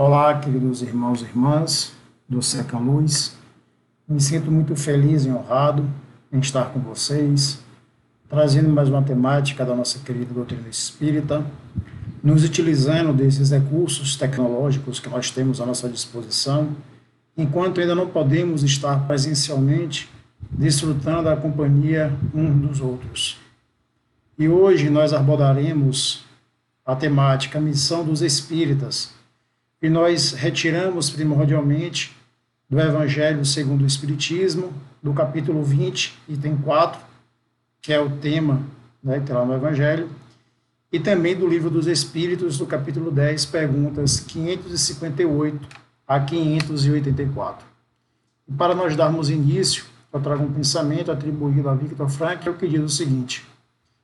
Olá, queridos irmãos e irmãs do Secam Luz. Me sinto muito feliz e honrado em estar com vocês, trazendo mais uma temática da nossa querida doutrina espírita, nos utilizando desses recursos tecnológicos que nós temos à nossa disposição, enquanto ainda não podemos estar presencialmente desfrutando da companhia uns dos outros. E hoje nós abordaremos a temática Missão dos Espíritas, e nós retiramos primordialmente do Evangelho segundo o Espiritismo, do capítulo 20, item 4, que é o tema, que está lá no Evangelho, e também do Livro dos Espíritos, do capítulo 10, perguntas 558 a 584. E para nós darmos início, eu trago um pensamento atribuído a Viktor Frankl, que diz o seguinte: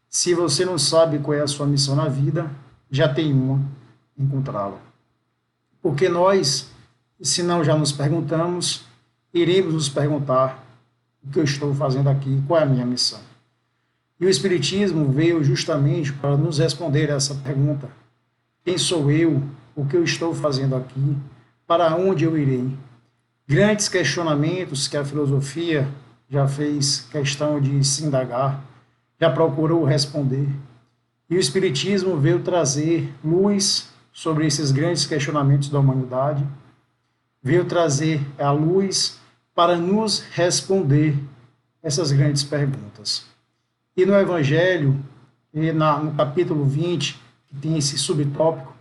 se você não sabe qual é a sua missão na vida, já tem uma, encontrá-la. Porque nós, se não já nos perguntamos, iremos nos perguntar o que eu estou fazendo aqui, qual é a minha missão. E o Espiritismo veio justamente para nos responder essa pergunta: quem sou eu, o que eu estou fazendo aqui, para onde eu irei? Grandes questionamentos que a filosofia já fez questão de se indagar, já procurou responder. E o Espiritismo veio trazer luz sobre esses grandes questionamentos da humanidade, veio trazer a luz para nos responder essas grandes perguntas. E no Evangelho, no capítulo 20, que tem esse subtópico,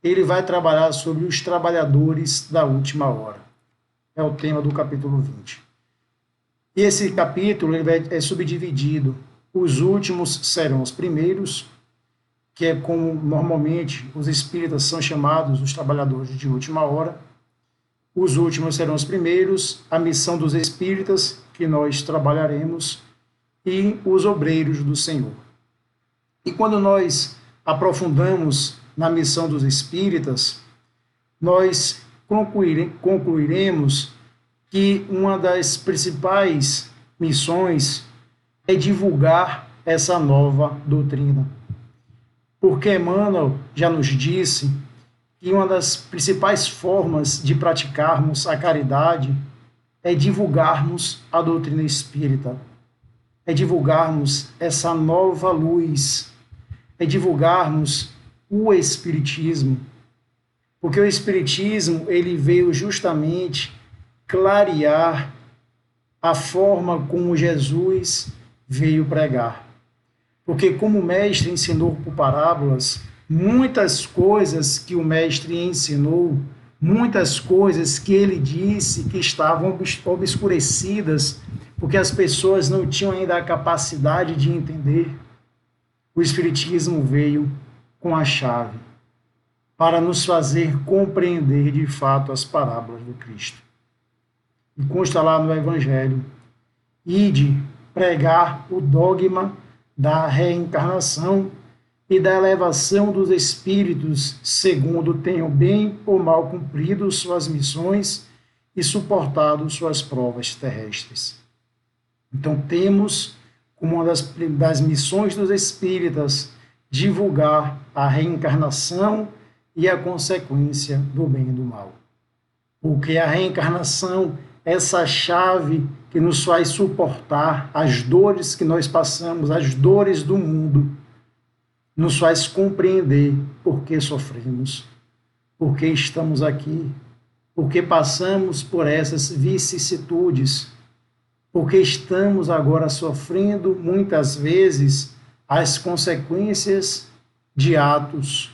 ele vai trabalhar sobre os trabalhadores da última hora. É o tema do capítulo 20. E esse capítulo é subdividido. Os últimos serão os primeiros, que é como normalmente os espíritas são chamados, os trabalhadores de última hora. Os últimos serão os primeiros, a missão dos espíritas, que nós trabalharemos, e os obreiros do Senhor. E quando nós aprofundamos na missão dos espíritas, nós concluiremos que uma das principais missões é divulgar essa nova doutrina. Porque Emmanuel já nos disse que uma das principais formas de praticarmos a caridade é divulgarmos a doutrina espírita, é divulgarmos essa nova luz, é divulgarmos o Espiritismo. Porque o Espiritismo ele veio justamente clarear a forma como Jesus veio pregar. Porque como o mestre ensinou por parábolas, muitas coisas que o mestre ensinou, muitas coisas que ele disse que estavam obscurecidas, porque as pessoas não tinham ainda a capacidade de entender, o Espiritismo veio com a chave para nos fazer compreender de fato as parábolas do Cristo. E consta lá no Evangelho: ide pregar o dogma da reencarnação e da elevação dos espíritos, segundo tenham bem ou mal cumprido suas missões e suportado suas provas terrestres. Então, temos como uma das missões dos espíritas divulgar a reencarnação e a consequência do bem e do mal. Porque a reencarnação, essa chave que nos faz suportar as dores que nós passamos, as dores do mundo, nos faz compreender por que sofremos, por que estamos aqui, por que passamos por essas vicissitudes, por que estamos agora sofrendo, muitas vezes, as consequências de atos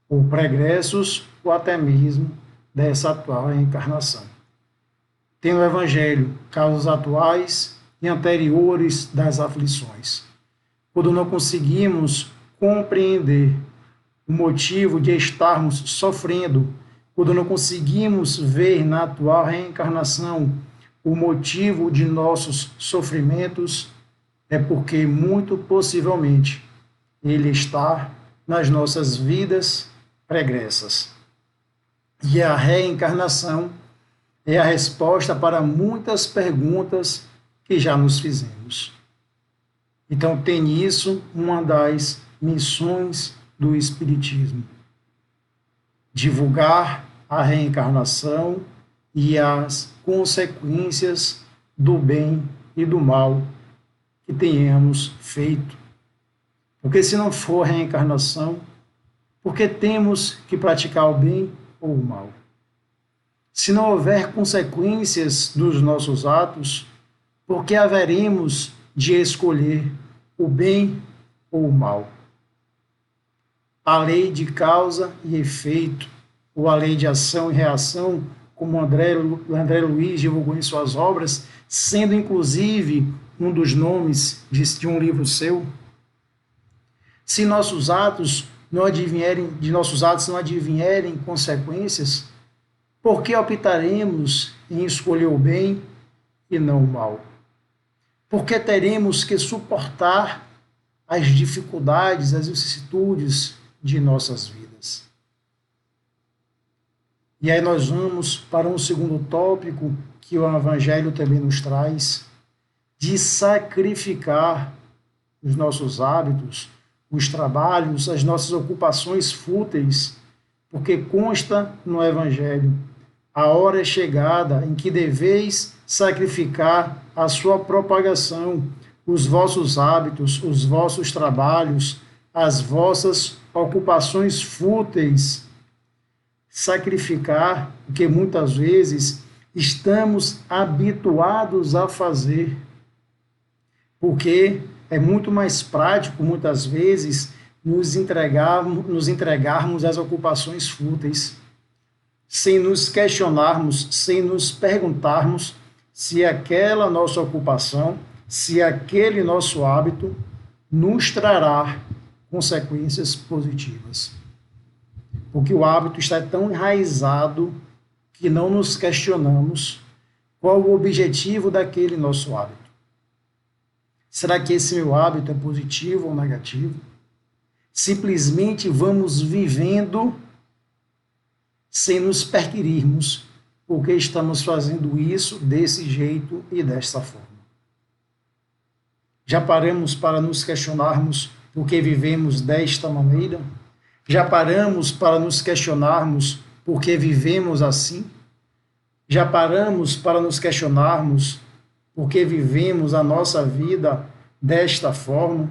ou pregressos, ou até mesmo dessa atual reencarnação. Tem no Evangelho causas atuais e anteriores das aflições. Quando não conseguimos compreender o motivo de estarmos sofrendo, quando não conseguimos ver na atual reencarnação o motivo de nossos sofrimentos, é porque muito possivelmente ele está nas nossas vidas pregressas. E a reencarnação é a resposta para muitas perguntas que já nos fizemos. Então, tem nisso uma das missões do Espiritismo: divulgar a reencarnação e as consequências do bem e do mal que tenhamos feito. Porque se não for reencarnação, por que temos que praticar o bem ou o mal? Se não houver consequências dos nossos atos, por que haveremos de escolher o bem ou o mal? A lei de causa e efeito, ou a lei de ação e reação, como André Luiz divulgou em suas obras, sendo inclusive um dos nomes de um livro seu. Se nossos atos não advierem consequências, por que optaremos em escolher o bem e não o mal? Por que teremos que suportar as dificuldades, as vicissitudes de nossas vidas? E aí nós vamos para um segundo tópico que o Evangelho também nos traz, de sacrificar os nossos hábitos, os trabalhos, as nossas ocupações fúteis, porque consta no Evangelho: a hora é chegada em que deveis sacrificar a sua propagação, os vossos hábitos, os vossos trabalhos, as vossas ocupações fúteis. Sacrificar o que muitas vezes estamos habituados a fazer, porque é muito mais prático, muitas vezes, nos entregarmos às ocupações fúteis, sem nos questionarmos, sem nos perguntarmos se aquela nossa ocupação, se aquele nosso hábito nos trará consequências positivas. Porque o hábito está tão enraizado que não nos questionamos qual o objetivo daquele nosso hábito. Será que esse meu hábito é positivo ou negativo? Simplesmente vamos vivendo sem nos perquirirmos porque estamos fazendo isso desse jeito e desta forma. Já paramos para nos questionarmos por que vivemos desta maneira? Já paramos para nos questionarmos por que vivemos assim? Já paramos para nos questionarmos por que vivemos a nossa vida desta forma?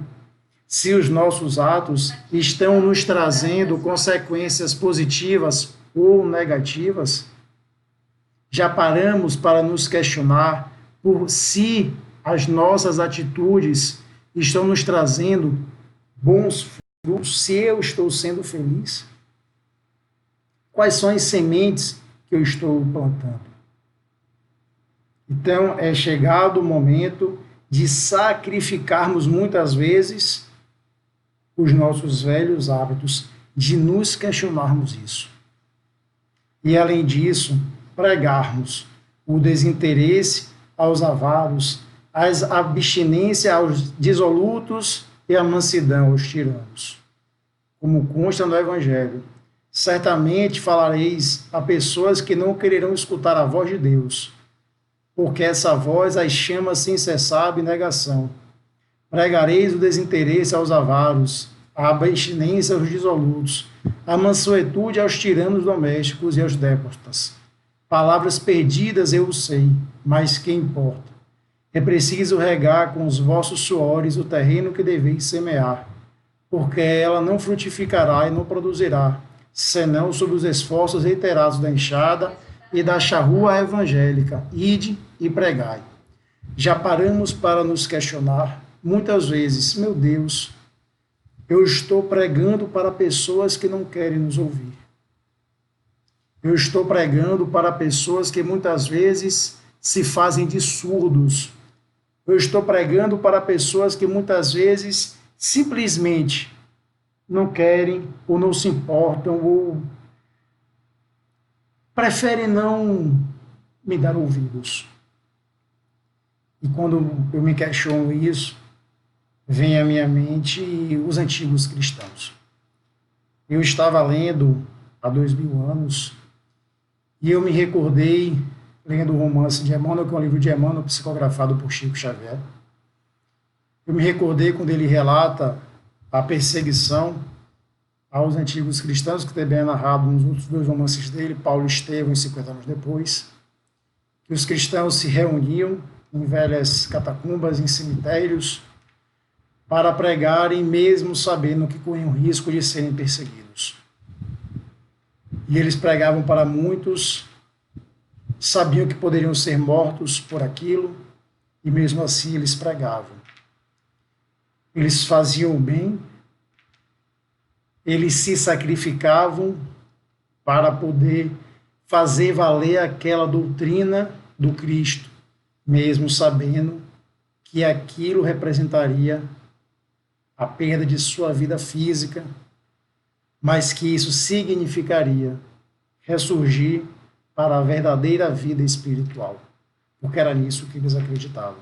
Se os nossos atos estão nos trazendo consequências positivas ou negativas? Já paramos para nos questionar por se as nossas atitudes estão nos trazendo bons frutos, se eu estou sendo feliz? Quais são as sementes que eu estou plantando? Então, é chegado o momento de sacrificarmos muitas vezes os nossos velhos hábitos, de nos questionarmos isso. E, além disso, pregarmos o desinteresse aos avaros, a abstinência aos dissolutos e a mansidão aos tiranos. Como consta no Evangelho, certamente falareis a pessoas que não quererão escutar a voz de Deus, porque essa voz as chama sem cessar a abnegação. Pregareis o desinteresse aos avaros, a abstinência aos dissolutos, a mansuetude aos tiranos domésticos e aos déspotas. Palavras perdidas eu sei, mas que importa? É preciso regar com os vossos suores o terreno que deveis semear, porque ela não frutificará e não produzirá, senão sob os esforços reiterados da enxada e da charrua evangélica. Ide e pregai. Já paramos para nos questionar, muitas vezes, meu Deus, eu estou pregando para pessoas que não querem nos ouvir. Eu estou pregando para pessoas que muitas vezes se fazem de surdos. Eu estou pregando para pessoas que muitas vezes simplesmente não querem ou não se importam ou preferem não me dar ouvidos. E quando eu me questiono isso, vem à minha mente os antigos cristãos. Eu estava lendo há 2000 anos e eu me recordei lendo o romance de Emmanuel, que é um livro de Emmanuel psicografado por Chico Xavier. Eu me recordei quando ele relata a perseguição aos antigos cristãos, que também é narrado nos outros dois romances dele, Paulo e Estevão, 50 anos depois, que os cristãos se reuniam em velhas catacumbas, em cemitérios, para pregarem, mesmo sabendo que corriam risco de serem perseguidos. E eles pregavam para muitos, sabiam que poderiam ser mortos por aquilo, e mesmo assim eles pregavam. Eles faziam o bem, eles se sacrificavam para poder fazer valer aquela doutrina do Cristo, mesmo sabendo que aquilo representaria a perda de sua vida física, mas que isso significaria ressurgir para a verdadeira vida espiritual, porque era nisso que eles acreditavam.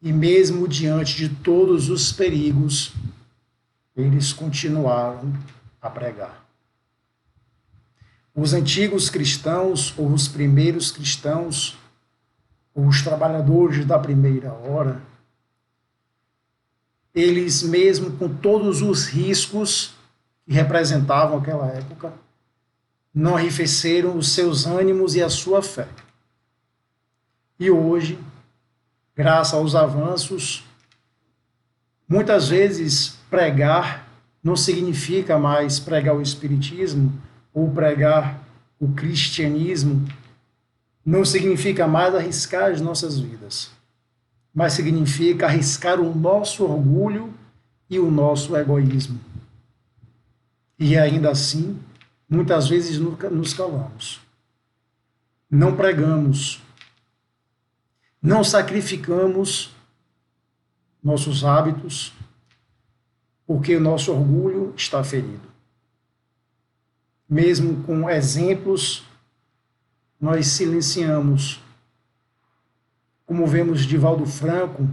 E mesmo diante de todos os perigos, eles continuaram a pregar. Os antigos cristãos, ou os primeiros cristãos, ou os trabalhadores da primeira hora, eles mesmo com todos os riscos que representavam aquela época, não arrefeceram os seus ânimos e a sua fé. E hoje, graças aos avanços, muitas vezes pregar não significa mais pregar o espiritismo ou pregar o cristianismo, não significa mais arriscar as nossas vidas, mas significa arriscar o nosso orgulho e o nosso egoísmo. E ainda assim, muitas vezes nos calamos. Não pregamos, não sacrificamos nossos hábitos, porque o nosso orgulho está ferido. Mesmo com exemplos, nós silenciamos. Como vemos Divaldo Franco,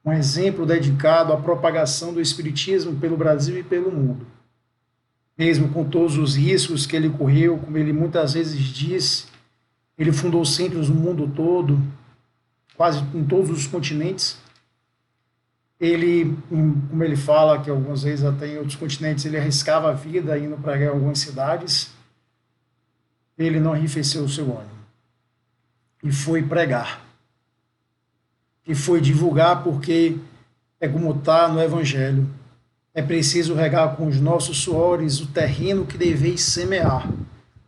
um exemplo dedicado à propagação do espiritismo pelo Brasil e pelo mundo. Mesmo com todos os riscos que ele correu, como ele muitas vezes disse, ele fundou centros no mundo todo, quase em todos os continentes. Ele, como ele fala, que algumas vezes até em outros continentes ele arriscava a vida indo para algumas cidades, ele não arrefeceu o seu ânimo e foi pregar. E foi divulgar, porque é como está no Evangelho. É preciso regar com os nossos suores o terreno que deveis semear,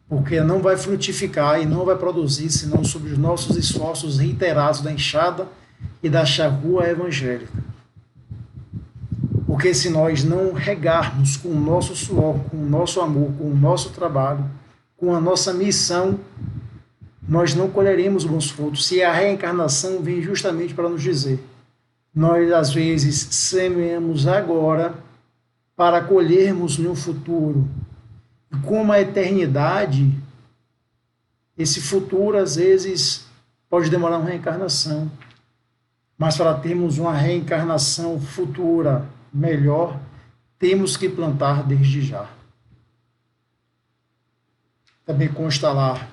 porque não vai frutificar e não vai produzir, senão sobre os nossos esforços reiterados da enxada e da charrua evangélica. Porque se nós não regarmos com o nosso suor, com o nosso amor, com o nosso trabalho, com a nossa missão, nós não colheremos bons frutos. Se a reencarnação vem justamente para nos dizer, nós às vezes semeamos agora para colhermos no futuro. E como a eternidade, esse futuro às vezes pode demorar uma reencarnação, mas para termos uma reencarnação futura melhor, temos que plantar desde já. Também consta lá,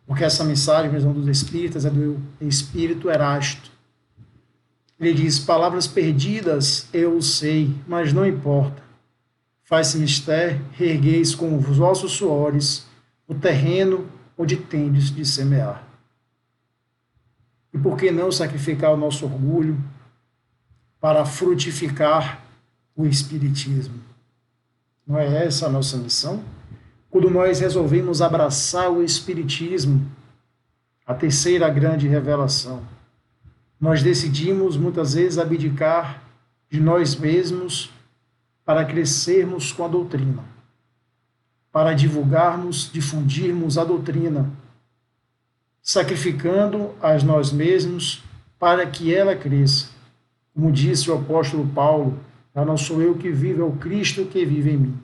porque essa mensagem, mesmo dos Espíritas, é do Espírito Erasto. Ele diz: palavras perdidas eu sei, mas não importa. Faz-se mister, reergueis com os vossos suores o terreno onde tendes de semear. E por que não sacrificar o nosso orgulho para frutificar o Espiritismo? Não é essa a nossa missão? Quando nós resolvemos abraçar o Espiritismo, a terceira grande revelação, nós decidimos muitas vezes abdicar de nós mesmos para crescermos com a doutrina, para divulgarmos, difundirmos a doutrina, sacrificando a nós mesmos para que ela cresça. Como disse o apóstolo Paulo, já não sou eu que vivo, é o Cristo que vive em mim.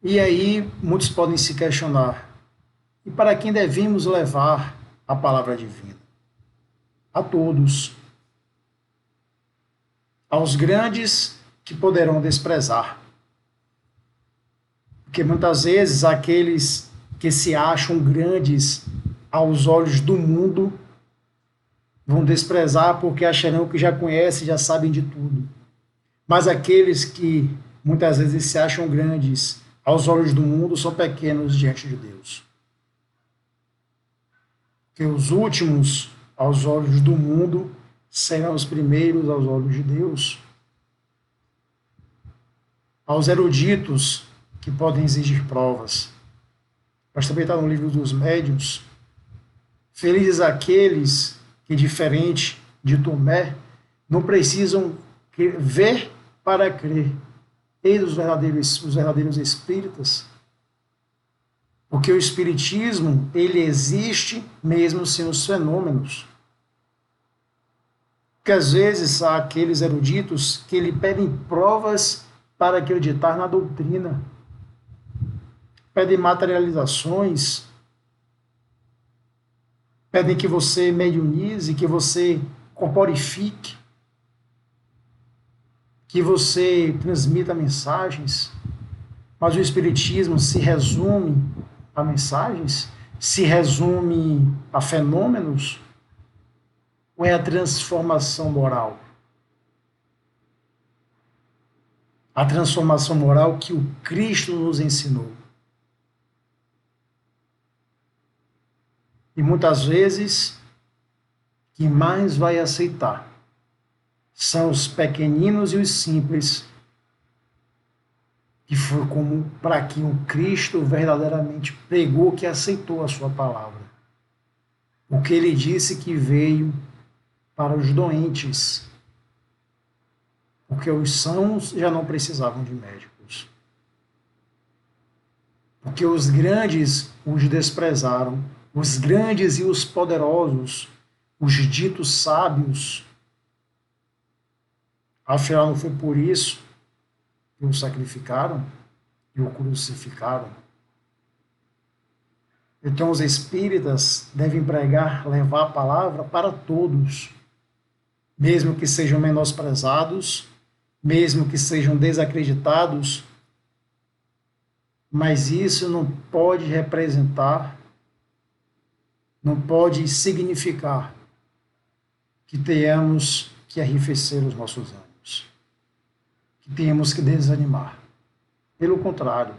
E aí muitos podem se questionar, e para quem devemos levar a palavra divina? A todos. Aos grandes que poderão desprezar. Porque muitas vezes aqueles que se acham grandes aos olhos do mundo vão desprezar porque acharão que já conhecem, já sabem de tudo. Mas aqueles que muitas vezes se acham grandes aos olhos do mundo são pequenos diante de Deus. Porque os últimos aos olhos do mundo serão os primeiros aos olhos de Deus. Aos eruditos que podem exigir provas. Mas também está no livro dos médiuns. Felizes aqueles que, diferente de Tomé, não precisam ver para crer. Eis os verdadeiros espíritas. Porque o espiritismo, ele existe mesmo sem os fenômenos. Porque às vezes há aqueles eruditos que lhe pedem provas para acreditar na doutrina. Pedem materializações, pedem que você mediunize, que você corporifique, que você transmita mensagens. Mas o Espiritismo se resume a mensagens? Se resume a fenômenos? Ou é a transformação moral? A transformação moral que o Cristo nos ensinou. E muitas vezes, quem mais vai aceitar são os pequeninos e os simples, que foi como para quem o Cristo verdadeiramente pregou, que aceitou a sua palavra. Porque ele disse que veio para os doentes, porque os sãos já não precisavam de médicos. Porque os grandes os desprezaram, os grandes e os poderosos, os ditos sábios. Afinal, não foi por isso que o sacrificaram e o crucificaram. Então, os espíritas devem pregar, levar a palavra para todos, mesmo que sejam menosprezados, mesmo que sejam desacreditados, mas isso não pode representar, não pode significar que tenhamos que arrefecer os nossos ânimos, que tenhamos que desanimar. Pelo contrário,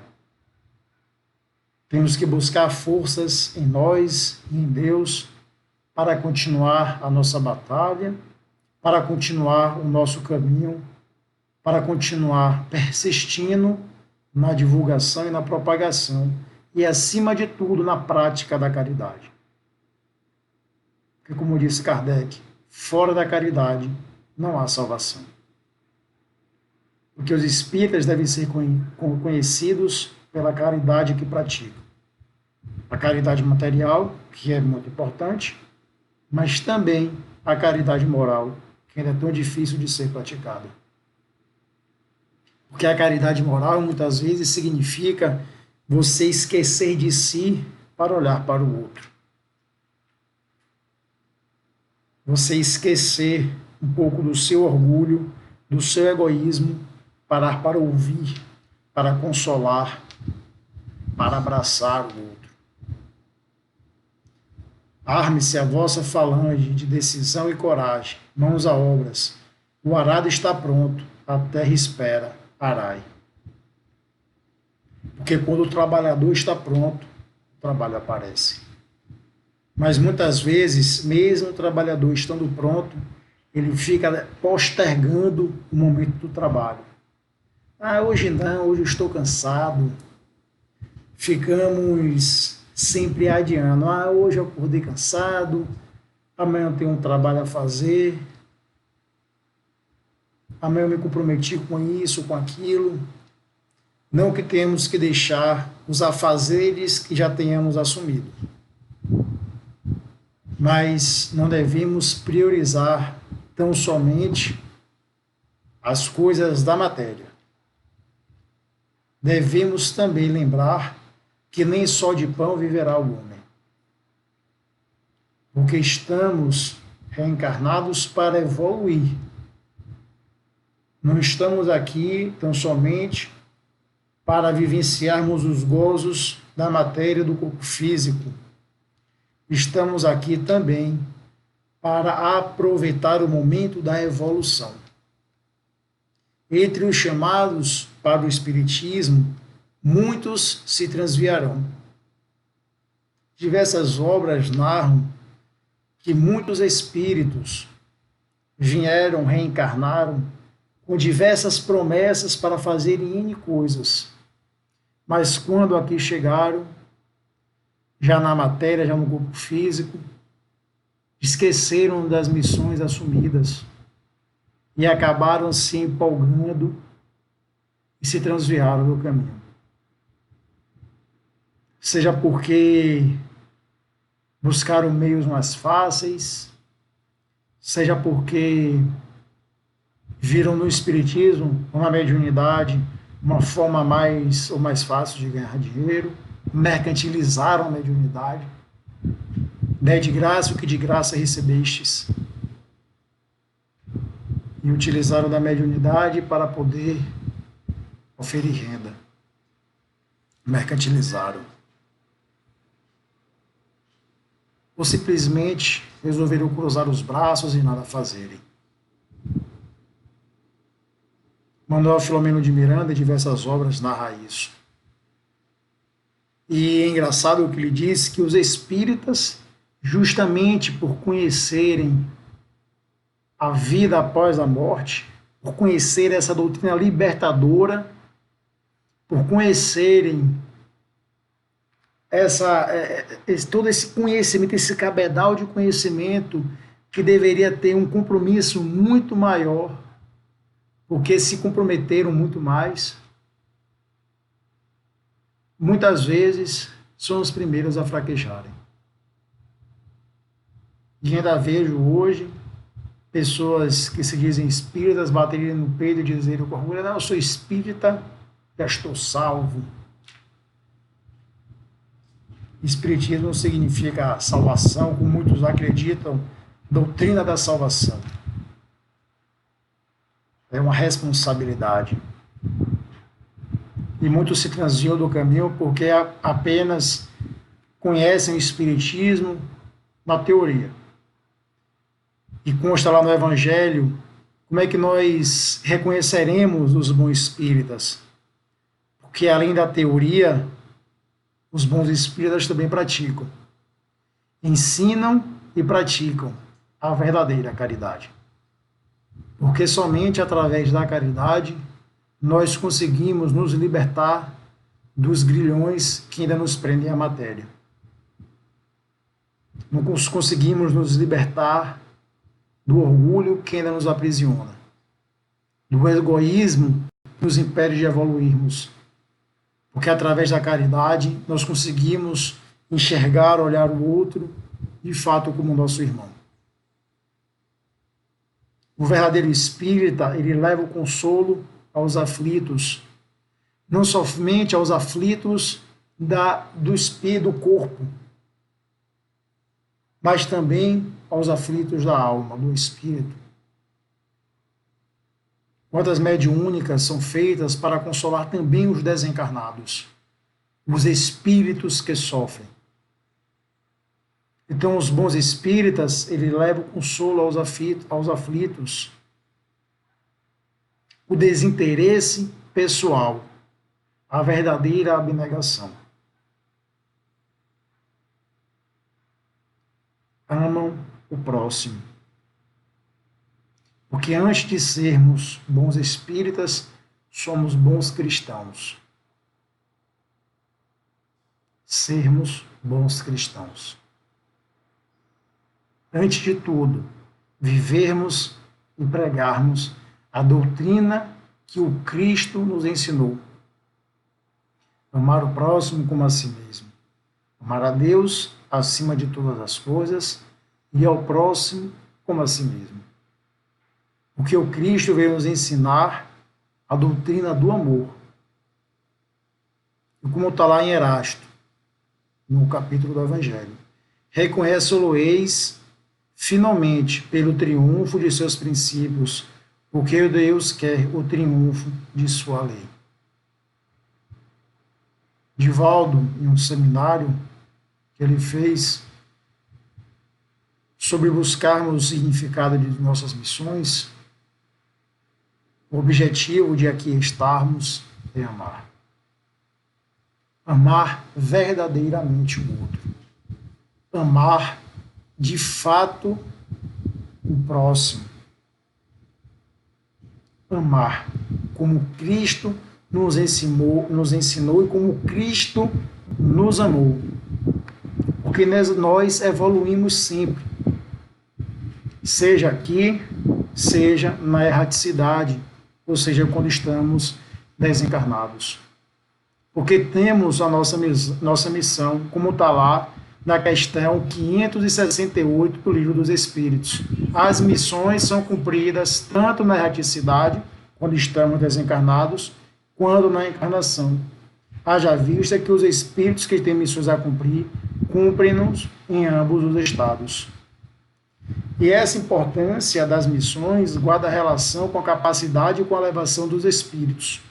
temos que buscar forças em nós e em Deus para continuar a nossa batalha, para continuar o nosso caminho, para continuar persistindo na divulgação e na propagação e, acima de tudo, na prática da caridade. Porque, como disse Kardec, fora da caridade não há salvação. Porque os espíritas devem ser conhecidos pela caridade que praticam. A caridade material, que é muito importante, mas também a caridade moral, que ainda é tão difícil de ser praticada. Porque a caridade moral, muitas vezes, significa você esquecer de si para olhar para o outro. Você esquecer um pouco do seu orgulho, do seu egoísmo, parar para ouvir, para consolar, para abraçar o outro. Arme-se a vossa falange de decisão e coragem, mãos a obras. O arado está pronto, a terra espera, arai. Porque quando o trabalhador está pronto, o trabalho aparece. Mas muitas vezes, mesmo o trabalhador estando pronto, ele fica postergando o momento do trabalho. Hoje não, hoje eu estou cansado. Ficamos sempre adiando. Hoje eu acordei cansado, amanhã eu tenho um trabalho a fazer, amanhã eu me comprometi com isso, com aquilo. Não que temos que deixar os afazeres que já tenhamos assumido, mas não devemos priorizar tão somente as coisas da matéria. Devemos também lembrar que nem só de pão viverá o homem, porque estamos reencarnados para evoluir. Não estamos aqui tão somente para vivenciarmos os gozos da matéria do corpo físico. Estamos aqui também para aproveitar o momento da evolução. Entre os chamados para o Espiritismo, muitos se transviarão. Diversas obras narram que muitos espíritos vieram, reencarnaram, com diversas promessas para fazerem N coisas. Mas quando aqui chegaram, já na matéria, já no corpo físico, esqueceram das missões assumidas e acabaram se empolgando e se transviaram do caminho. Seja porque buscaram meios mais fáceis, seja porque viram no espiritismo, ou na mediunidade, uma forma mais ou mais fácil de ganhar dinheiro, mercantilizaram a mediunidade, dê de graça o que de graça recebestes, e utilizaram da mediunidade para poder oferir renda, mercantilizaram. Ou simplesmente resolveram cruzar os braços e nada fazerem. Manuel Filomeno de Miranda, em diversas obras, narra isso. E é engraçado o que ele diz, que os espíritas, justamente por conhecerem a vida após a morte, por conhecer essa doutrina libertadora, por conhecerem todo esse conhecimento, esse cabedal de conhecimento que deveria ter um compromisso muito maior, porque se comprometeram muito mais, muitas vezes são os primeiros a fraquejarem. E ainda vejo hoje pessoas que se dizem espíritas baterem no peito e dizerem com orgulho: não, eu sou espírita, já estou salvo. Espiritismo não significa salvação, como muitos acreditam, doutrina da salvação. É uma responsabilidade. E muitos se transviam do caminho porque apenas conhecem o Espiritismo na teoria. E consta lá no Evangelho, como é que nós reconheceremos os bons espíritas? Porque além da teoria, os bons espíritas também praticam. Ensinam e praticam a verdadeira caridade. Porque somente através da caridade nós conseguimos nos libertar dos grilhões que ainda nos prendem à matéria. Nós conseguimos nos libertar do orgulho que ainda nos aprisiona, do egoísmo que nos impede de evoluirmos. Porque através da caridade nós conseguimos enxergar, olhar o outro, de fato, como nosso irmão. O verdadeiro espírita, ele leva o consolo aos aflitos, não somente aos aflitos do espírito, do corpo, mas também aos aflitos da alma, do espírito. Quantas mediúnicas são feitas para consolar também os desencarnados, os espíritos que sofrem. Então, os bons espíritas, ele leva o consolo aos aflitos, o desinteresse pessoal, a verdadeira abnegação. Amam o próximo. Porque antes de sermos bons espíritas, somos bons cristãos. Sermos bons cristãos. Antes de tudo, vivermos e pregarmos a doutrina que o Cristo nos ensinou. Amar o próximo como a si mesmo. Amar a Deus acima de todas as coisas e ao próximo como a si mesmo. Porque o Cristo veio nos ensinar a doutrina do amor. E como está lá em Erasto, no capítulo do Evangelho. Reconhece-lo-eis finalmente pelo triunfo de seus princípios, porque Deus quer o triunfo de sua lei. Divaldo, em um seminário que ele fez sobre buscarmos o significado de nossas missões, O objetivo de aqui estarmos é amar. Amar verdadeiramente o outro. Amar de fato o próximo. Amar como Cristo nos ensinou e como Cristo nos amou. Porque nós evoluímos sempre, seja aqui, seja na erraticidade, ou seja, quando estamos desencarnados. Porque temos a nossa missão, como está lá na questão 568 do Livro dos Espíritos. As missões são cumpridas tanto na erraticidade, quando estamos desencarnados, quanto na encarnação. Haja vista que os espíritos que têm missões a cumprir, cumprem-nos em ambos os estados. E essa importância das missões guarda relação com a capacidade e com a elevação dos espíritos.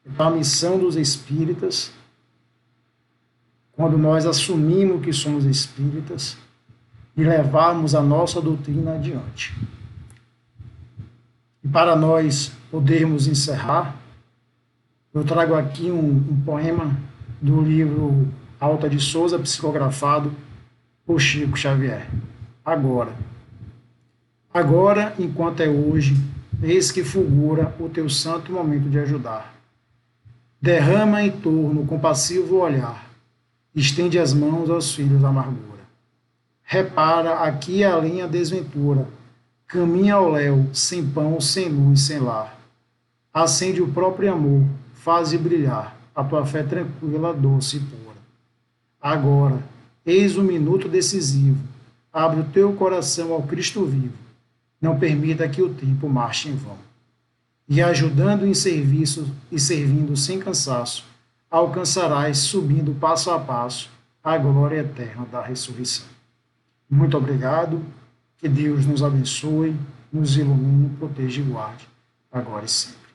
Então, a missão dos espíritas, quando nós assumimos que somos espíritas e levarmos a nossa doutrina adiante. E para nós podermos encerrar, eu trago aqui um poema do livro Alta de Souza, psicografado por Chico Xavier. Agora, enquanto é hoje, eis que fulgura o teu santo momento de ajudar. Derrama em torno o compassivo olhar, estende as mãos aos filhos da amargura. Repara aqui além a desventura, caminha ao léu, sem pão, sem luz, sem lar. Acende o próprio amor, faze brilhar a tua fé tranquila, doce e pura. Agora, eis o minuto decisivo, abre o teu coração ao Cristo vivo, não permita que o tempo marche em vão. E ajudando em serviço e servindo sem cansaço, alcançarás, subindo passo a passo, a glória eterna da ressurreição. Muito obrigado, que Deus nos abençoe, nos ilumine, proteja e guarde, agora e sempre.